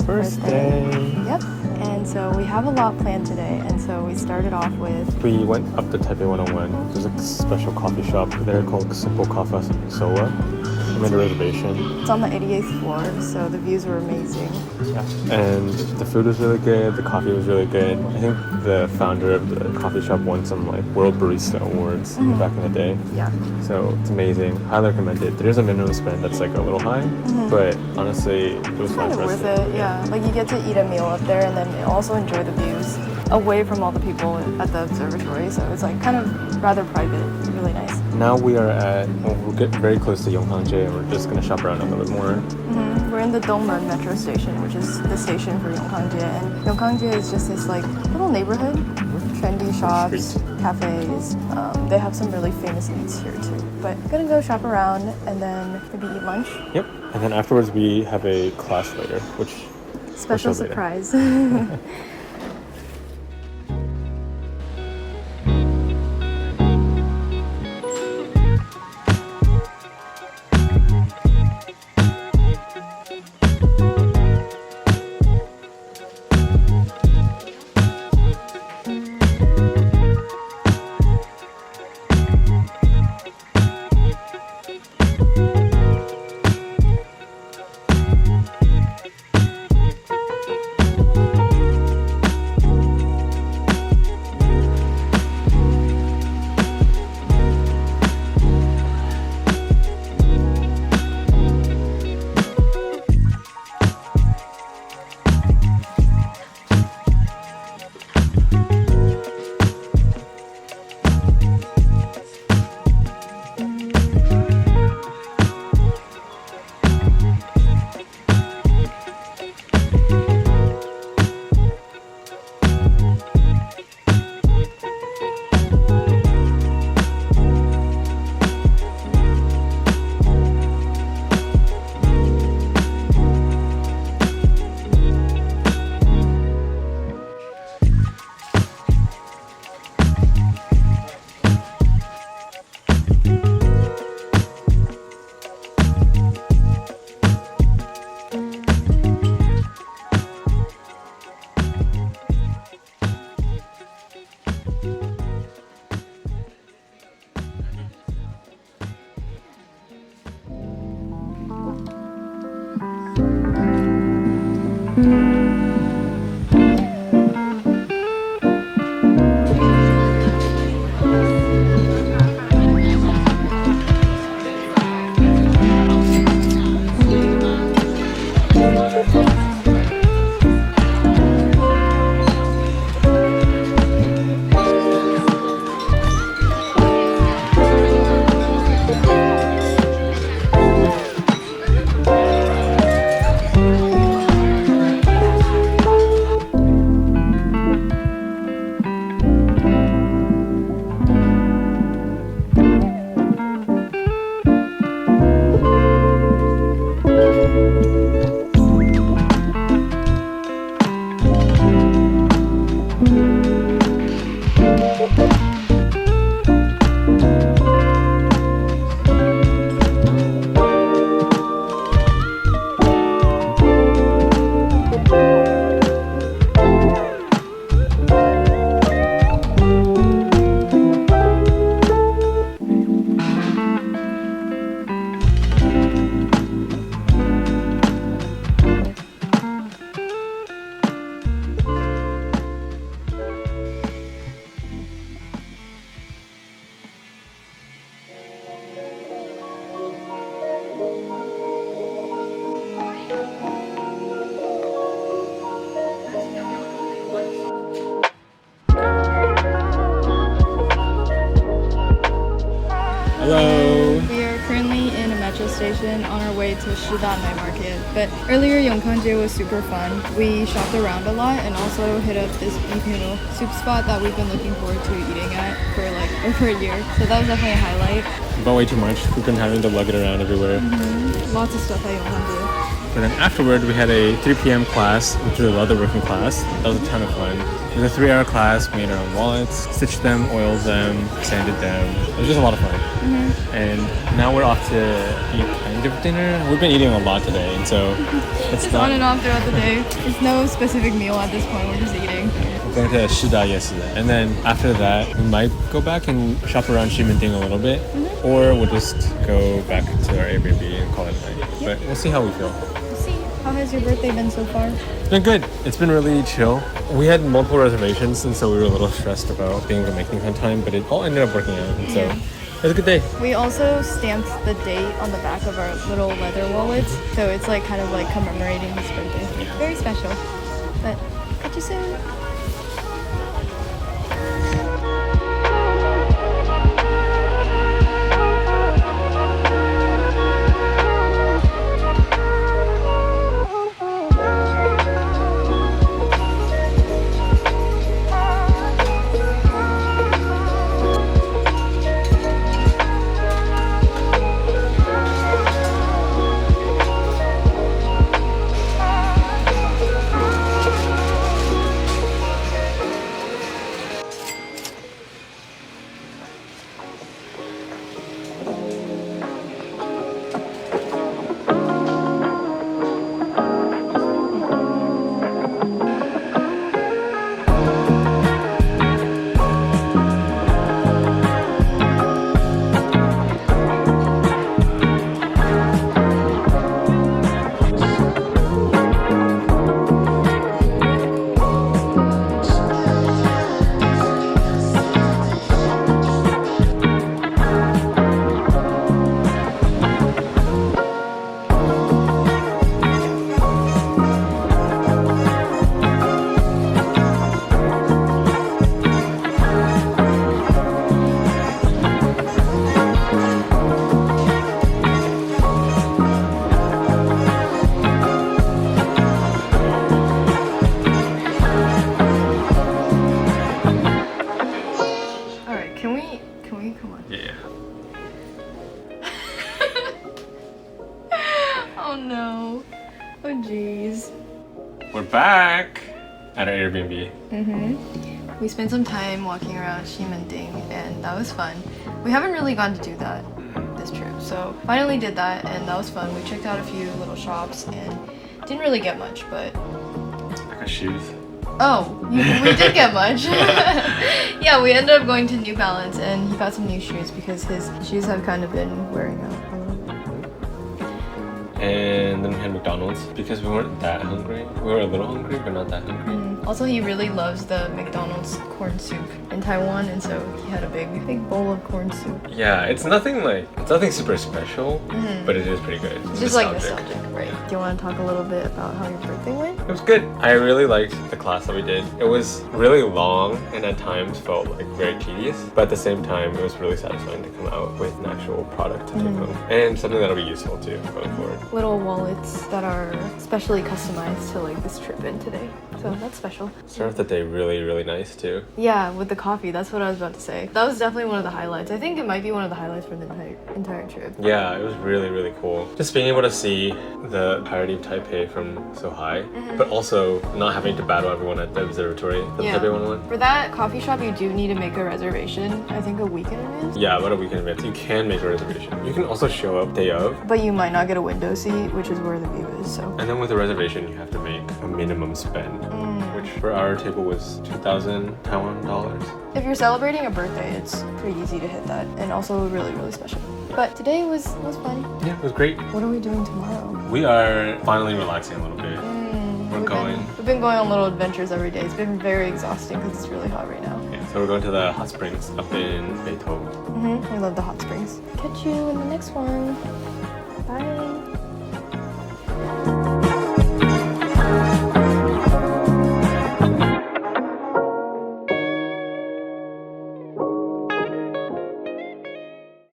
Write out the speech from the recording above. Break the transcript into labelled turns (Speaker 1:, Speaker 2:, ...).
Speaker 1: First day.
Speaker 2: Yep. And so we have a lot planned today. And so we started off with...
Speaker 1: We went up to Taipei 101. There's like a special coffee shop there called Simple Kaffa Sola. We made a reservation.
Speaker 2: It's on the 88th floor, so the views were amazing.
Speaker 1: Yeah. And the food was really good. The coffee was really good. I think the founder of the coffee shop won some like World Barista Awards back in the day.
Speaker 2: Yeah.
Speaker 1: So it's amazing. Highly recommend it. There's a minimum spend that's like a little high, but honestly, it was fun
Speaker 2: Kind of
Speaker 1: for us.
Speaker 2: worth it, yeah. Like you get to eat a meal up there and then also enjoy the views away from all the people at the observatory. So it's like kind of rather private. Really nice.
Speaker 1: Now we are we'll get very close to Yong Kang Jie and we're just going to shop around a little bit more.
Speaker 2: We're in the Dongmen metro station, which is the station for Yong Kang Jie. And Yong Kang Jie is just this like little neighborhood, trendy shops, cafes. They have some really famous eats here too. But I'm gonna go shop around and then maybe eat lunch.
Speaker 1: Yep. And then afterwards we have a class later, which
Speaker 2: special surprise.
Speaker 1: Hello.
Speaker 2: We are currently in a metro station on our way to Shida night market. But earlier Yong Kang Jie was super fun. We shopped around a lot and also hit up this beef noodle soup spot that we've been looking forward to eating at for like over a year. So that was definitely a highlight.
Speaker 1: We bought way too much. We've been having to lug it around everywhere.
Speaker 2: Lots of stuff at Yong Kang Jie.
Speaker 1: And then afterward, we had a 3 p.m. class, which was a leatherworking class. That was a ton of fun. It was a 3-hour class. We made our own wallets, stitched them, oiled them, sanded them. It was just a lot of fun. And now we're off to eat eat for dinner? We've been eating a lot today, and so it's
Speaker 2: Just on and off throughout the day. There's no specific meal at this point. We're just eating.
Speaker 1: We're going to Shida yesterday, and then after that, we might go back and shop around Ximending a little bit, or we'll just go back to our Airbnb and call it a night. But we'll see how we feel.
Speaker 2: We'll see. How has your birthday been so far?
Speaker 1: It's been good. It's been really chill. We had multiple reservations, and so we were a little stressed about being able to make things on time, but it all ended up working out, and so it was a good day.
Speaker 2: We also stamped the date on the back of our little leather wallets, so it's like kind of like commemorating his birthday. Very special. But catch you soon. Oh no. Oh jeez.
Speaker 1: We're back at our Airbnb.
Speaker 2: We spent some time walking around Ximending and that was fun. We haven't really gotten to do that this trip, so finally did that and that was fun. We checked out a few little shops and didn't really get much, but...
Speaker 1: I got shoes.
Speaker 2: Oh, we did get much. Yeah, we ended up going to New Balance and he got some new shoes because his shoes have kind of been wearing out a little bit.
Speaker 1: And then we had McDonald's because we weren't that hungry. We were a little hungry, but not that hungry.
Speaker 2: Also, he really loves the McDonald's corn soup in Taiwan, and so he had a big bowl of corn soup.
Speaker 1: Yeah, it's nothing super special, but it is pretty good.
Speaker 2: It's just like nostalgic, right? Do you want to talk a little bit about how your birthday went?
Speaker 1: It was good. I really liked the class that we did. It was really long and at times felt like very tedious, but at the same time, it was really satisfying to come out with an actual product to take home and something that'll be useful too going forward.
Speaker 2: Little wallets that are specially customized to like this trip in today. So that's special.
Speaker 1: Start off the day really, really nice too.
Speaker 2: Yeah, with the coffee. That's what I was about to say. That was definitely one of the highlights. I think it might be one of the highlights for the entire trip.
Speaker 1: Yeah, it was really, really cool. Just being able to see the entirety of Taipei from so high, but also not having to battle everyone at the observatory for the Taipei 101.
Speaker 2: For that coffee shop, you do need to make a reservation, I think a week in advance.
Speaker 1: Yeah, about a week in advance. You can make a reservation. You can also show up day of.
Speaker 2: But you might not get a window seat, which is where the view is, so.
Speaker 1: And then with a reservation, you have to make a minimum spend, which for our table was 2,000 Taiwan dollars.
Speaker 2: If you're celebrating a birthday, it's pretty easy to hit that, and also really, really special. But today was fun.
Speaker 1: Yeah, it was great.
Speaker 2: What are we doing tomorrow?
Speaker 1: We are finally relaxing a little bit.
Speaker 2: We've been going on little adventures every day. It's been very exhausting because it's really hot right now.
Speaker 1: Yeah, so we're going to the hot springs up in Beito.
Speaker 2: We love the hot springs. Catch you in the next one. Bye.